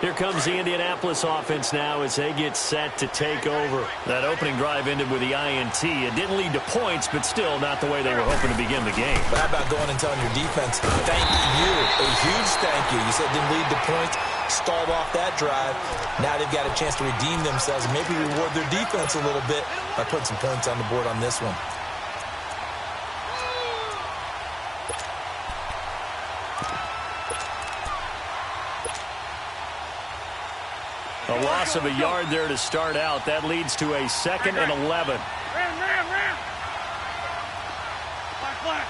Here comes the Indianapolis offense now as they get set to take over. That opening drive ended with the INT. It didn't lead to points, but still not the way they were hoping to begin the game. But how about going and telling your defense, thank you, a huge thank you. You said it didn't lead to points, stalled off that drive. Now they've got a chance to redeem themselves and maybe reward their defense a little bit by putting some points on the board on this one. A loss of a yard there to start out. That leads to a 2nd and 11. Ram. Flat.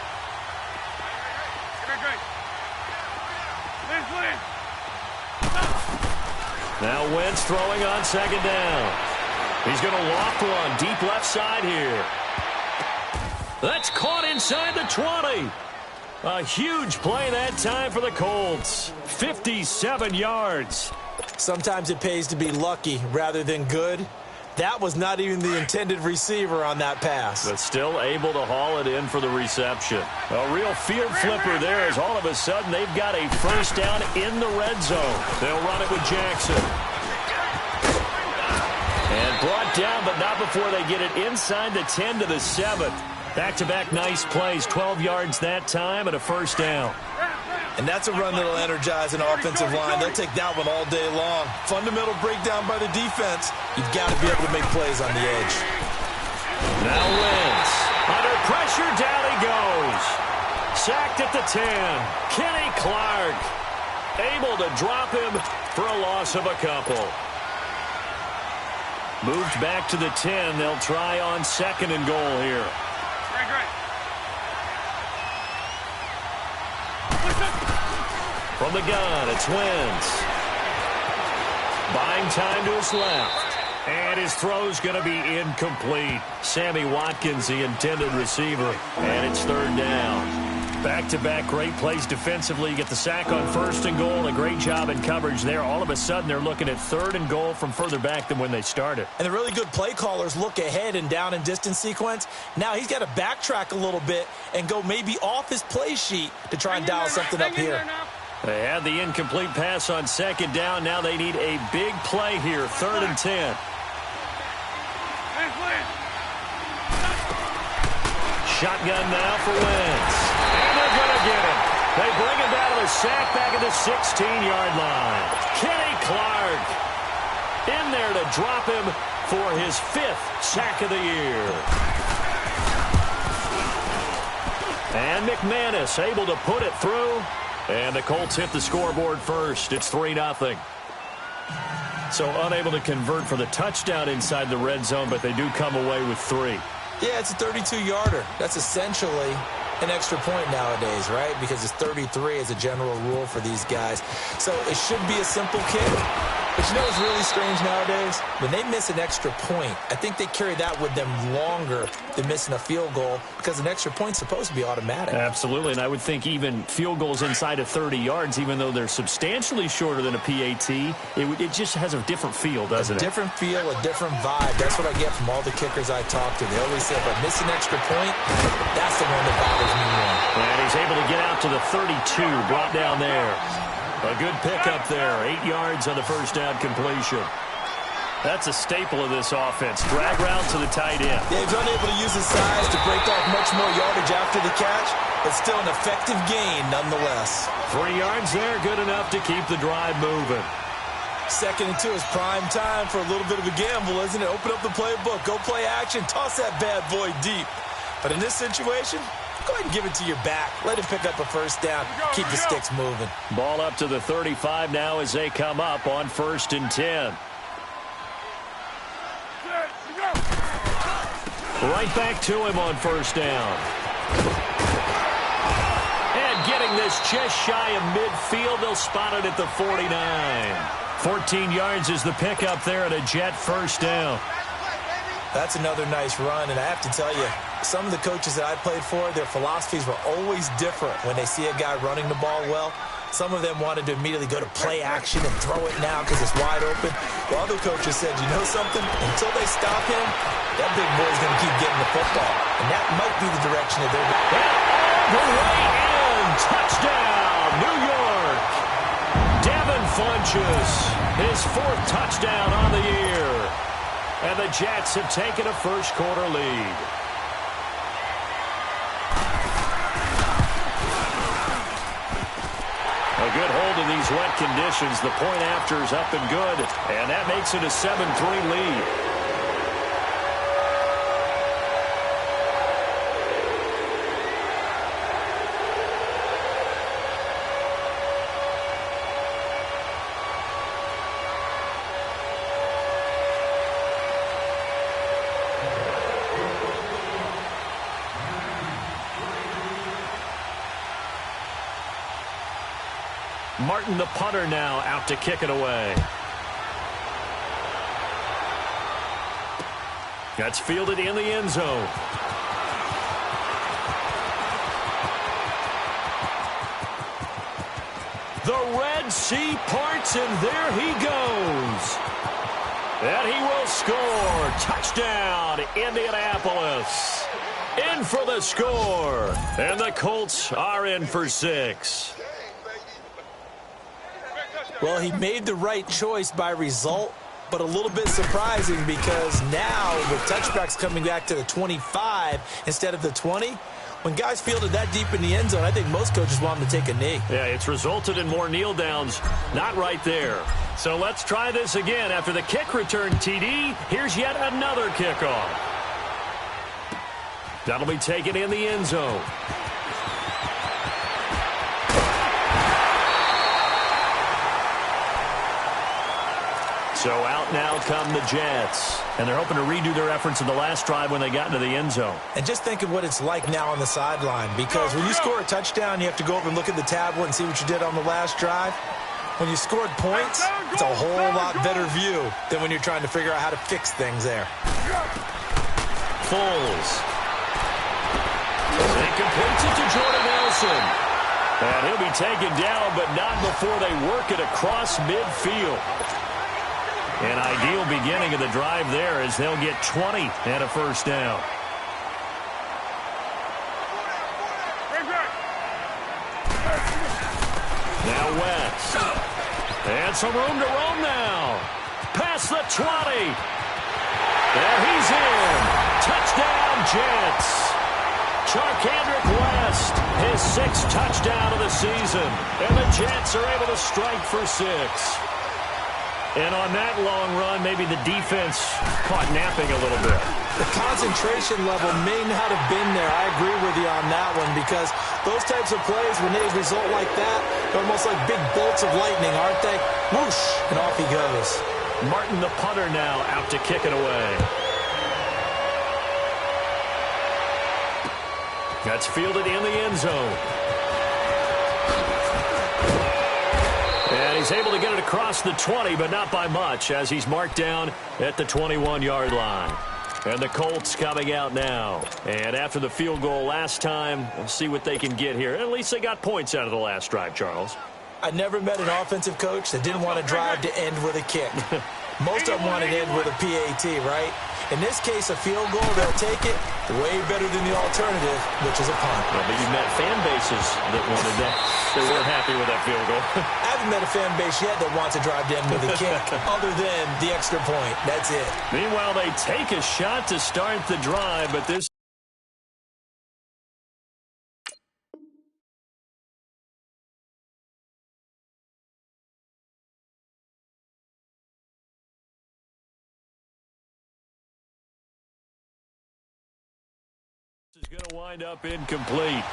Great. Now Wentz throwing on 2nd down. He's going to loft one deep left side here. That's caught inside the 20. A huge play that time for the Colts. 57 yards. Sometimes it pays to be lucky rather than good. That was not even the intended receiver on that pass. But still able to haul it in for the reception. A real field flipper there as all of a sudden they've got a first down in the red zone. They'll run it with Jackson. And brought down, but not before they get it inside the 10 to the 7. Back-to-back nice plays, 12 yards that time and a first down. And that's a run that'll energize an offensive line. They'll take that one all day long. Fundamental breakdown by the defense. You've got to be able to make plays on the edge. Now Wentz. Under pressure, down he goes. Sacked at the 10. Kenny Clark able to drop him for a loss of a couple. Moved back to the 10. They'll try on 2nd and goal here. From the gun, it's Wentz. Buying time to his left. And his throw's going to be incomplete. Sammy Watkins, the intended receiver. And it's 3rd down. Back-to-back great plays defensively. You get the sack on 1st and goal. A great job in coverage there. All of a sudden, they're looking at 3rd and goal from further back than when they started. And the really good play callers look ahead and down and distance sequence. Now he's got to backtrack a little bit and go maybe off his play sheet to try and dial something up here. They had the incomplete pass on 2nd down. Now they need a big play here. 3rd and 10. Shotgun now for Wentz. And they're going to get him. They bring him down to the sack back at the 16-yard line. Kenny Clark in there to drop him for his 5th sack of the year. And McManus able to put it through. And the Colts hit the scoreboard first. It's 3-0. So unable to convert for the touchdown inside the red zone, but they do come away with 3. Yeah, it's a 32-yarder. That's essentially an extra point nowadays, right? Because it's 33 as a general rule for these guys. So it should be a simple kick. But you know what's really strange nowadays? When they miss an extra point, I think they carry that with them longer than missing a field goal because an extra point's supposed to be automatic. Absolutely, and I would think even field goals inside of 30 yards, even though they're substantially shorter than a PAT, it just has a different feel, doesn't it? A different feel, a different vibe. That's what I get from all the kickers I talk to. They always say, if I miss an extra point, that's the one that bothers me more. And he's able to get out to the 32, brought down there. A good pickup there. 8 yards on the first down completion. That's a staple of this offense. Drag route to the tight end. Yeah, he's unable to use his size to break off much more yardage after the catch, but still an effective gain nonetheless. 3 yards there, good enough to keep the drive moving. 2nd and 2 is prime time for a little bit of a gamble, isn't it? Open up the playbook, go play action, toss that bad boy deep. But in this situation, go ahead and give it to your back. Let him pick up a first down. Keep the sticks moving. Ball up to the 35 now as they come up on 1st and 10. Right back to him on 1st down. And getting this just shy of midfield. They'll spot it at the 49. 14 yards is the pickup there at a Jet first down. That's another nice run, and I have to tell you, some of the coaches that I played for, their philosophies were always different when they see a guy running the ball well. Some of them wanted to immediately go to play action and throw it now because it's wide open. While other coaches said, you know something? Until they stop him, that big boy's going to keep getting the football. And that might be the direction that they're going. The way in. Touchdown, New York. Devin Devin Funchess, his 4th touchdown on the year. And the Jets have taken a first-quarter lead. A good hold in these wet conditions. The point after is up and good, and that makes it a 7-3 lead. Martin, the punter, now out to kick it away. That's fielded in the end zone. The Red Sea parts, and there he goes. And he will score. Touchdown, Indianapolis. In for the score. And the Colts are in for 6. Well, he made the right choice by result, but a little bit surprising because now with touchbacks coming back to the 25 instead of the 20, when guys fielded that deep in the end zone, I think most coaches want them to take a knee. Yeah, it's resulted in more kneel downs. Not right there. So let's try this again. After the kick return TD, here's yet another kickoff. That'll be taken in the end zone. So out now come the Jets. And they're hoping to redo their efforts in the last drive when they got into the end zone. And just think of what it's like now on the sideline. Because when you score a touchdown, you have to go over and look at the tablet and see what you did on the last drive. When you scored points, it's a whole lot better view than when you're trying to figure out how to fix things there. Foles. And he completes it to Jordan Nelson. And he'll be taken down, but not before they work it across midfield. An ideal beginning of the drive there as they'll get 20 and a first down. Now West. And some room to roam now. Past the 20. There he's in. Touchdown, Jets. Charkandrick West, his 6th touchdown of the season. And the Jets are able to strike for 6. And on that long run, maybe the defense caught napping a little bit. The concentration level may not have been there. I agree with you on that one because those types of plays, when they result like that, they're almost like big bolts of lightning, aren't they? Whoosh, and off he goes. Martin, the punter, now out to kick it away. That's fielded in the end zone. And he's able to get it across the 20, but not by much, as he's marked down at the 21-yard line. And the Colts coming out now. And after the field goal last time, we'll see what they can get here. At least they got points out of the last drive, Charles. I never met an offensive coach that didn't want to drive to end with a kick. Most of them want to end with a PAT, right? In this case, a field goal, they'll take it way better than the alternative, which is a punt. Yeah, but you've met fan bases that wanted that. They weren't happy with that field goal. I haven't met a fan base yet that wants to drive to end with a kick other than the extra point. That's it. Meanwhile, they take a shot to start the drive, but this is going to wind up incomplete.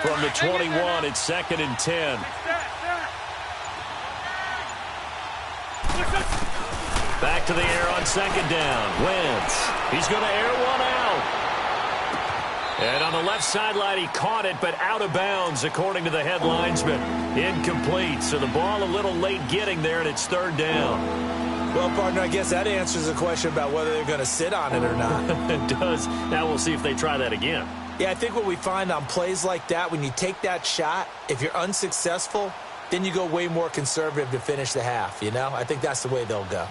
From the 21, it's 2nd and 10. Back to the air on 2nd down. Wentz. He's going to air one out. And on the left sideline, he caught it, but out of bounds, according to the head linesman. Incomplete. So the ball a little late getting there, and it's third down. Well, partner, I guess that answers the question about whether they're going to sit on it or not. It does. Now we'll see if they try that again. Yeah, I think what we find on plays like that, when you take that shot, if you're unsuccessful, then you go way more conservative to finish the half, you know? I think that's the way they'll go.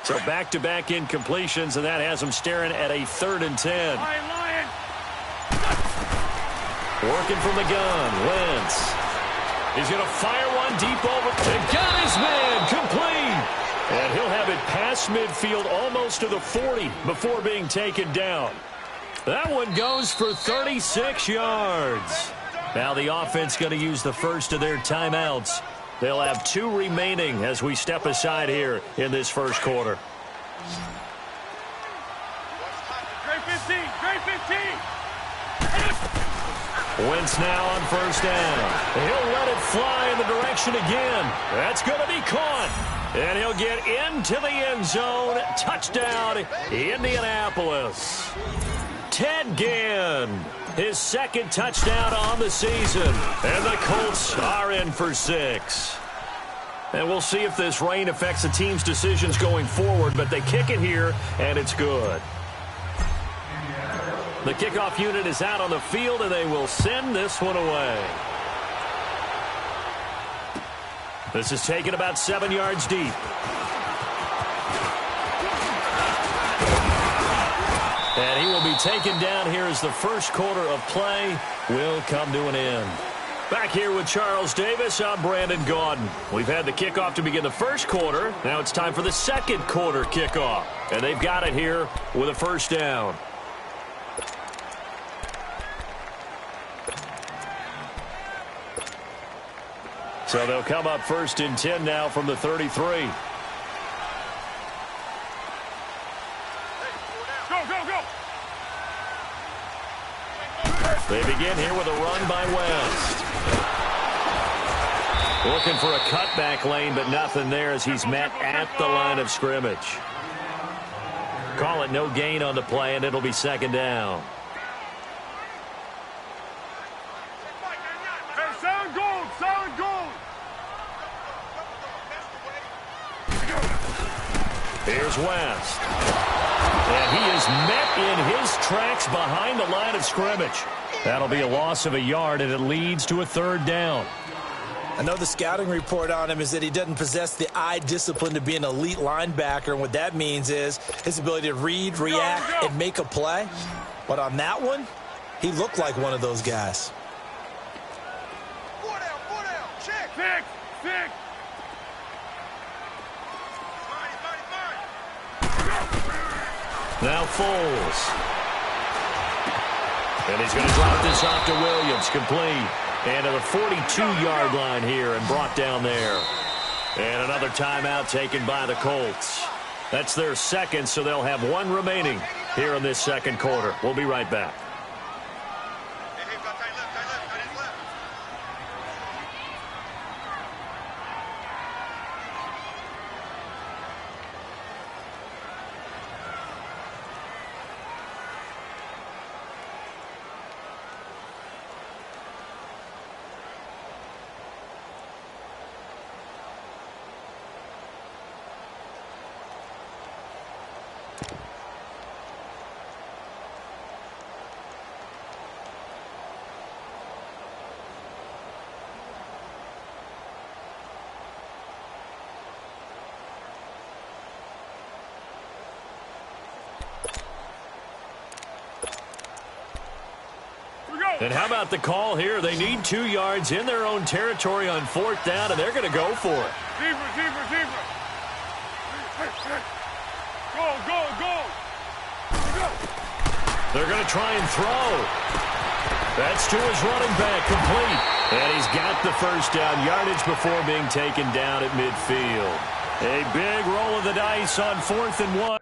So back-to-back incompletions, and that has them staring at a 3rd and 10. Working from the gun, Wentz. He's going to fire one deep over. And got his man complete. And he'll have it past midfield almost to the 40 before being taken down. That one goes for 36 yards. Now the offense going to use the first of their timeouts. They'll have 2 remaining as we step aside here in this first quarter. Great 15, great 15. Wentz now on first down. He'll let it fly in the direction again. That's going to be caught. And he'll get into the end zone. Touchdown, Indianapolis. Ted Ginn. His 2nd touchdown on the season. And the Colts are in for 6. And we'll see if this rain affects the team's decisions going forward, but they kick it here, and it's good. The kickoff unit is out on the field, and they will send this one away. This is taken about 7 yards deep. And he will be taken down here as the first quarter of play will come to an end. Back here with Charles Davis, I'm Brandon Gaudin. We've had the kickoff to begin the first quarter. Now it's time for the second quarter kickoff. And they've got it here with a first down. So they'll come up 1st and 10 now from the 33. They begin here with a run by West. Looking for a cutback lane, but nothing there as he's met at the line of scrimmage. Call it no gain on the play, and it'll be 2nd down. Sound gold, sound gold. Here's West. And he is met in his tracks behind the line of scrimmage. That'll be a loss of a yard, and it leads to a 3rd down. I know the scouting report on him is that he doesn't possess the eye discipline to be an elite linebacker, and what that means is his ability to read, react, and make a play. But on that one, he looked like one of those guys. Four down, check. Six. Now Foles. And he's going to drop this off to Williams, complete. And to the 42-yard line here and brought down there. And another timeout taken by the Colts. That's their 2nd, so they'll have 1 remaining here in this second quarter. We'll be right back. And how about the call here? They need 2 yards in their own territory on 4th down, and they're going to go for it. Receiver. Go. They're going to try and throw. That's to his running back, complete. And he's got the first down yardage before being taken down at midfield. A big roll of the dice on 4th and 1.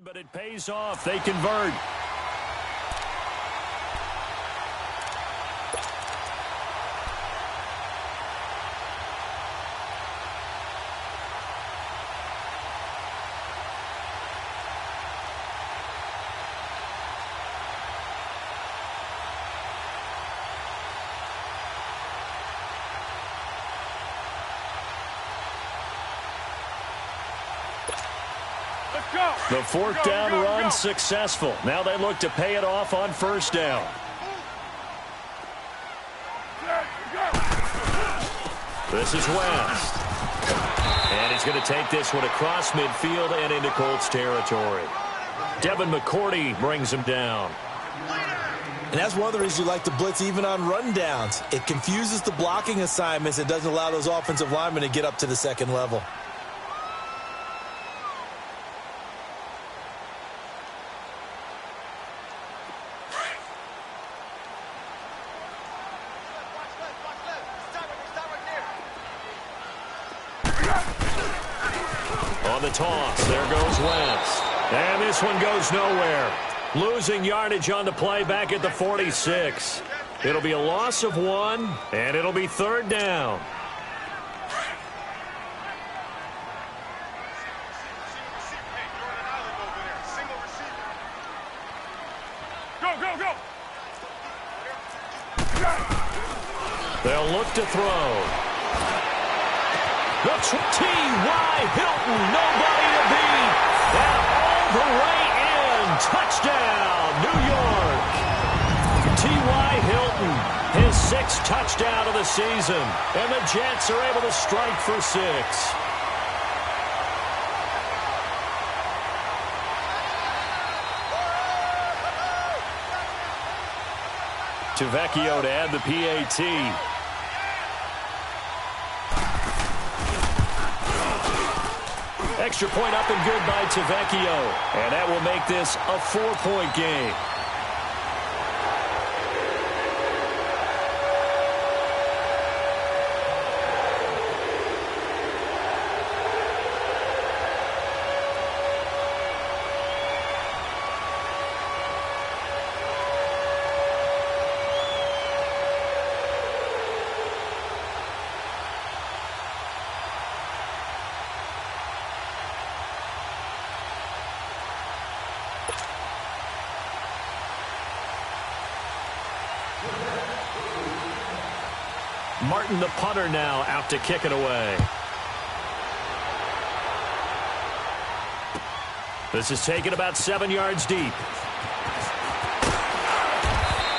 But it pays off. They convert. The fourth down run successful. Now they look to pay it off on first down. This is West. And he's going to take this one across midfield and into Colts territory. Devin McCourty brings him down. And that's one of the reasons you like to blitz even on rundowns. It confuses the blocking assignments. It doesn't allow those offensive linemen to get up to the second level. On the toss, there goes Wentz. And this one goes nowhere. Losing yardage on the play back at the 46. It'll be a loss of 1, and it'll be third down. They'll look to throw. T.Y. Hilton, nobody to beat. And all the way in. Touchdown, New York. T.Y. Hilton, his 6th touchdown of the season. And the Jets are able to strike for 6. Tavecchio to add the PAT. Extra point up and good by Tavecchio. And that will make this a 4-point game. Martin, the punter, now out to kick it away. This is taken about 7 yards deep.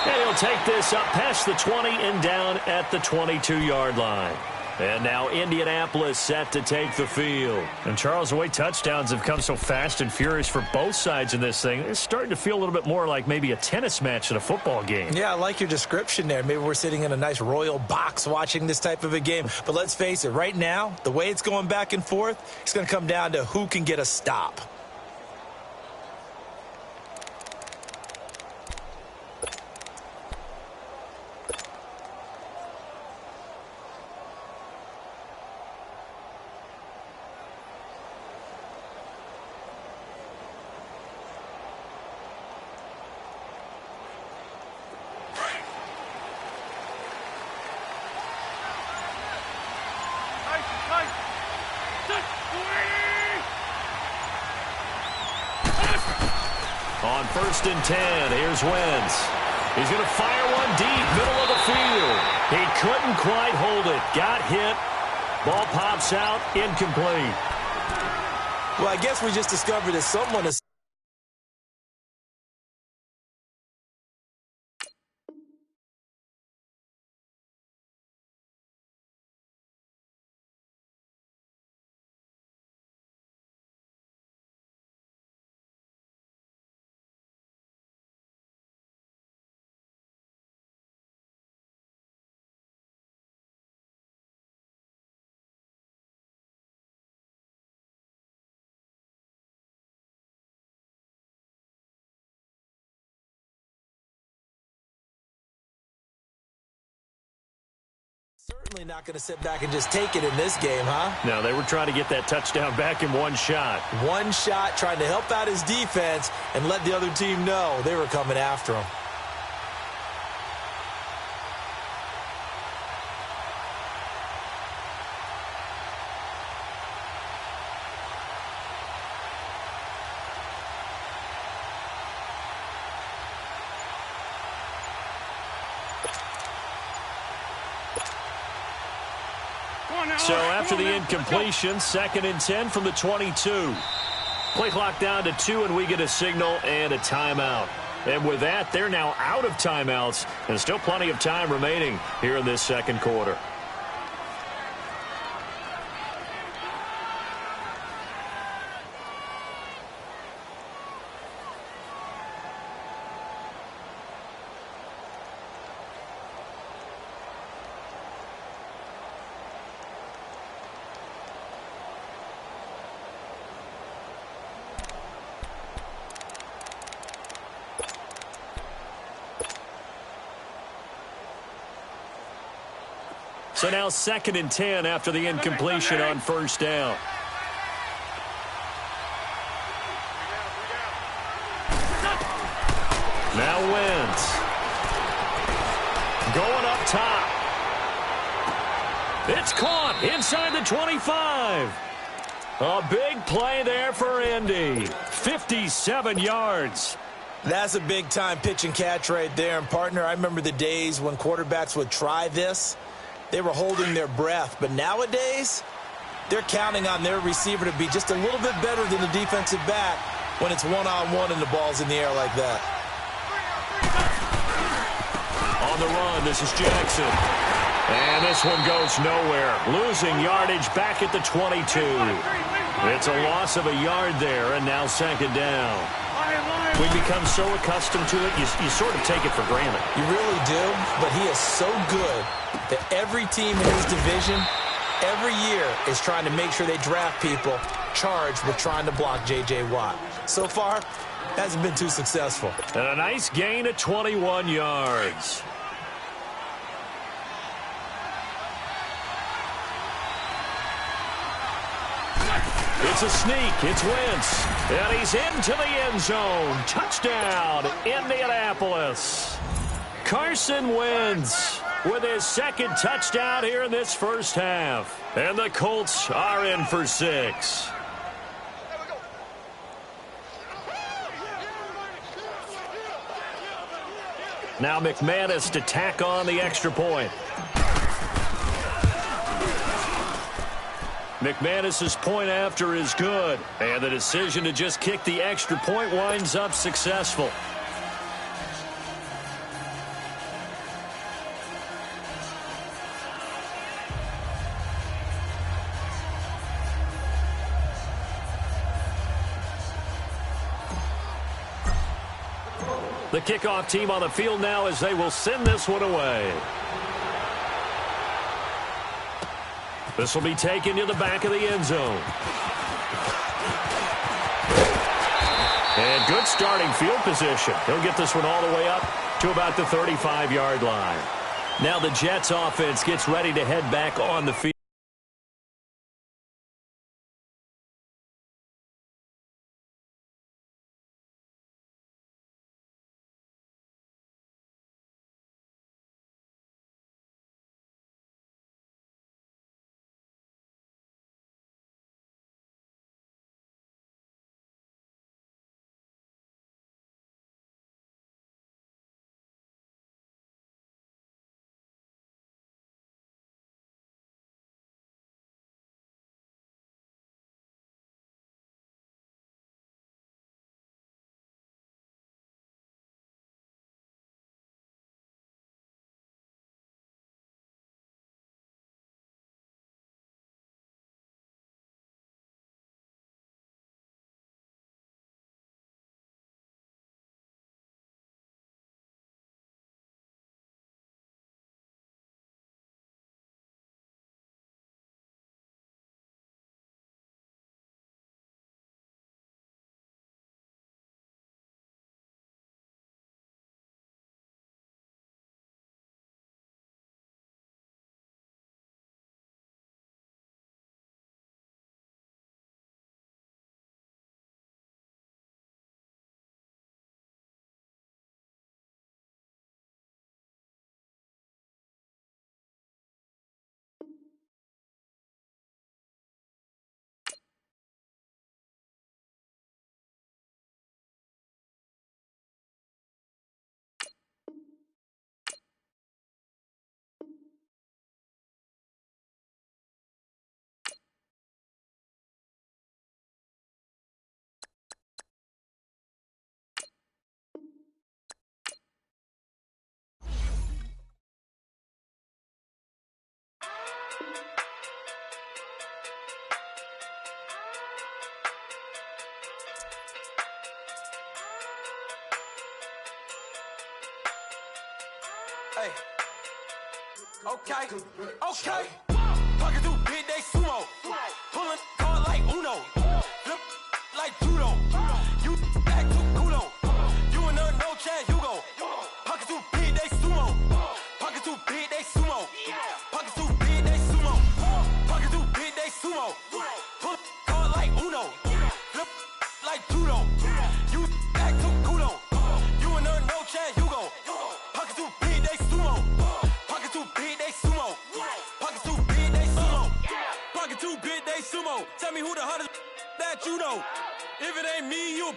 And he'll take this up past the 20 and down at the 22-yard line. And now Indianapolis set to take the field. And, Charles, the way touchdowns have come so fast and furious for both sides in this thing, it's starting to feel a little bit more like maybe a tennis match than a football game. Yeah, I like your description there. Maybe we're sitting in a nice royal box watching this type of a game. But let's face it, right now, the way it's going back and forth, it's going to come down to who can get a stop. On 1st and 10, here's Wentz. He's going to fire one deep, middle of the field. He couldn't quite hold it. Got hit. Ball pops out, incomplete. Well, I guess we just discovered that someone is definitely not going to sit back and just take it in this game, huh? No, they were trying to get that touchdown back in one shot. One shot, trying to help out his defense and let the other team know they were coming after him. So after the incompletion, 2nd and 10 from the 22. Play clock down to 2, and we get a signal and a timeout. And with that, they're now out of timeouts, and still plenty of time remaining here in this second quarter. So now 2nd and 10 after the incompletion on first down. Now Wentz. Going up top. It's caught inside the 25. A big play there for Indy. 57 yards. That's a big-time pitch and catch right there. And, partner, I remember the days when quarterbacks would try this. They were holding their breath. But nowadays, they're counting on their receiver to be just a little bit better than the defensive back when it's one-on-one and the ball's in the air like that. On the run, this is Jackson. And this one goes nowhere. Losing yardage back at the 22. It's a loss of a yard there, and now 2nd down. We become so accustomed to it, you sort of take it for granted. You really do, but he is so good that every team in his division, every year, is trying to make sure they draft people charged with trying to block J.J. Watt. So far, hasn't been too successful. And a nice gain of 21 yards. It's a sneak. It's Wentz. And he's into the end zone. Touchdown, Indianapolis. Carson Wentz with his 2nd touchdown here in this first half. And the Colts are in for 6. Now McManus to tack on the extra point. McManus's point after is good, and the decision to just kick the extra point winds up successful. The kickoff team on the field now as they will send this one away. This will be taken to the back of the end zone. And good starting field position. He'll get this one all the way up to about the 35-yard line. Now the Jets offense gets ready to head back on the field. Hey. Okay. Pocket through big day sumo. Pulling hard like Uno. Flip like judo. You back to Kudo. You and her no chance, you go. Pocket through big day sumo. Pocket through big day sumo. Pocket through big day sumo. Pocket through big day sumo. Pull hard like Uno. Flip like judo. You back to Kudo. You and her no chance, you go. Pocket through big day sumo. Pocket through big day sumo. Pocket through big day sumo. Pocket through big day sumo. Tell me who the hottest that you know. If it ain't me, you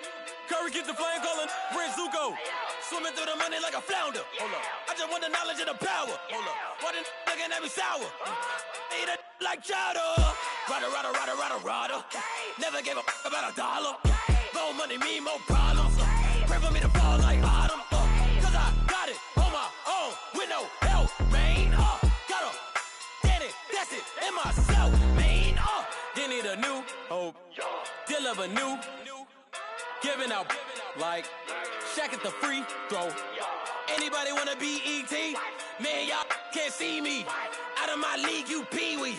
Curry get the flame calling Prince Zuko. Swimming through the money like a flounder. Hold up. I just want the knowledge and the power. Hold up. Why the looking at me sour? Eat it like chowder. Rada. Never gave a about a dollar. More money, me, more problems. Pray for me to fall like autumn. Cause I got it on my own with no help, man. Got a daddy, that's it, and myself, man. They need a new hope. Deal of a new. Giving out like Shaq at the free throw. Anybody wanna be ET? Man, y'all can't see me. Out of my league, you pee-wee.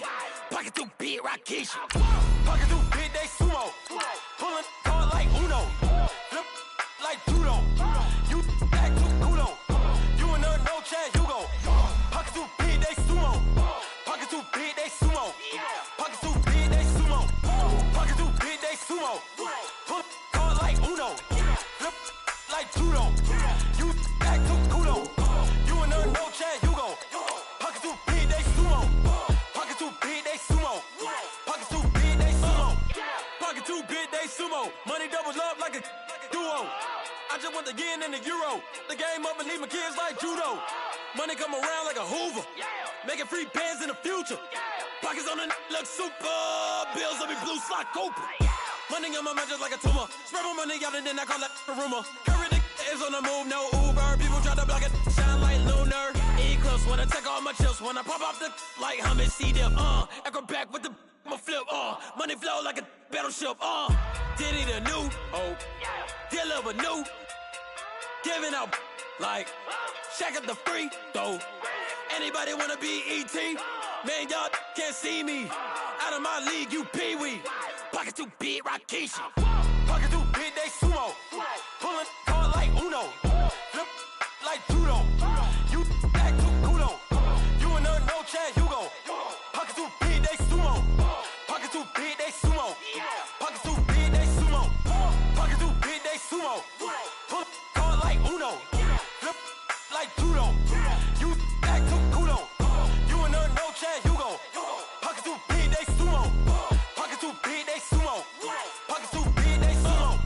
Pocket too big, Rakish. Pocket too big, they sumo. Pulling hard like Uno. Flip like judo. You back to Kudo. You and her no chance, you go. Pocket too big, they sumo. Pocket too big, they sumo. Pocket too big, they sumo. Pocket too big, they sumo. Pull hard like Uno. Flip like judo. You back to Kudo. You and her no chance, you go. Pocket too big, they sumo. Pocket too big, they sumo. Pocket too big, they sumo. Pocket too big, they sumo. Money doubles up like a duo. I just want the yen and the euro. The game up and leave my kids like judo. Money come around like a Hoover. Making free bands in the future. Pockets on the look super. Bills on me blue slot Cooper. Money on my mind just like a tumor. Spread my money out and then I call that a rumor. Curry the is on the move, no Uber. People try to block it, shine like lunar. Eclipse when I take all my chips. When I pop off the like hummus, see them. Echo back with the my flip. Money flow like a battleship. Diddy the new hope. Deal of a new. Giving out like Shaq at the free throw. Anybody wanna be ET? Man, y'all can't see me. Out of my league, you pee-wee. Pocket too big, Rakish. Pocket too big, they sumo. Pulling hard like Uno. Flip like judo. You back to Kudo. You and her no chance, you go. Pocket too big, they sumo. Pocket too big, they sumo. Pocket too big, they sumo. Pocket too big, they sumo. Pull hard like Uno. Flip like judo. You back to Kudo. You and her no chance, you go. Pocket too big, they sumo. Pocket too big, they sumo. Pocket too big, they sumo.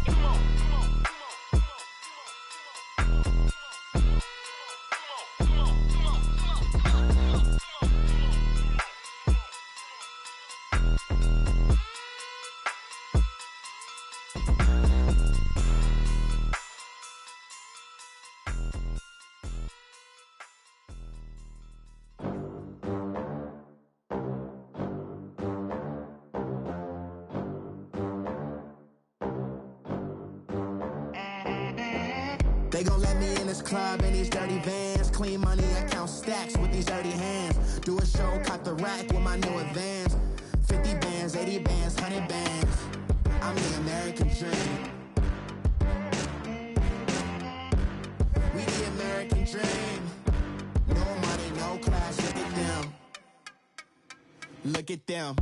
They gon' let me in this club in these dirty vans. Clean money, I count stacks with these dirty hands. Do a show, cut the rack with my new advance. 50 bands, 80 bands, 100 bands. I'm the American dream. We the American dream. No money, no class, look at them. Look at them.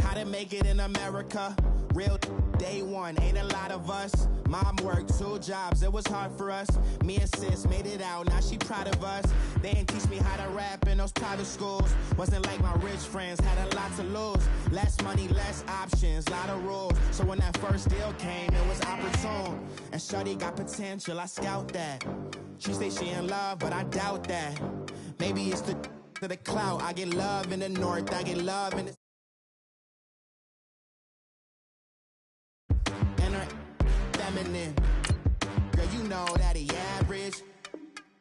How to make it in America. Real day one, ain't a lot of us. Mom worked 2 jobs, it was hard for us. Me and sis made it out, now she proud of us. They didn't teach me how to rap in those private schools. Wasn't like my rich friends, had a lot to lose. Less money, less options, lot of rules. So when that first deal came, it was opportune. And shorty got potential, I scout that. She say she in love, but I doubt that. Maybe it's the to the clout. I get love in the north, I get love in the feminine. Girl, you know that he average.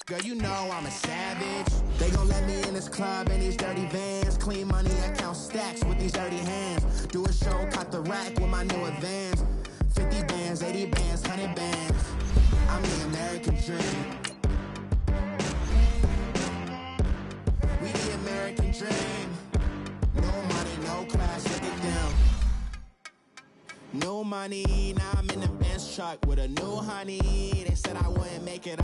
Girl, you know I'm a savage. They gon' let me in this club in these dirty vans. Clean money, I count stacks with these dirty hands. Do a show, cut the rack with my new advance. 50 bands, 80 bands, 100 bands. I'm the American dream. We the American dream. No money, no class, look at them. No money, now I'm in the Benz truck with a new honey. They said I wouldn't make it.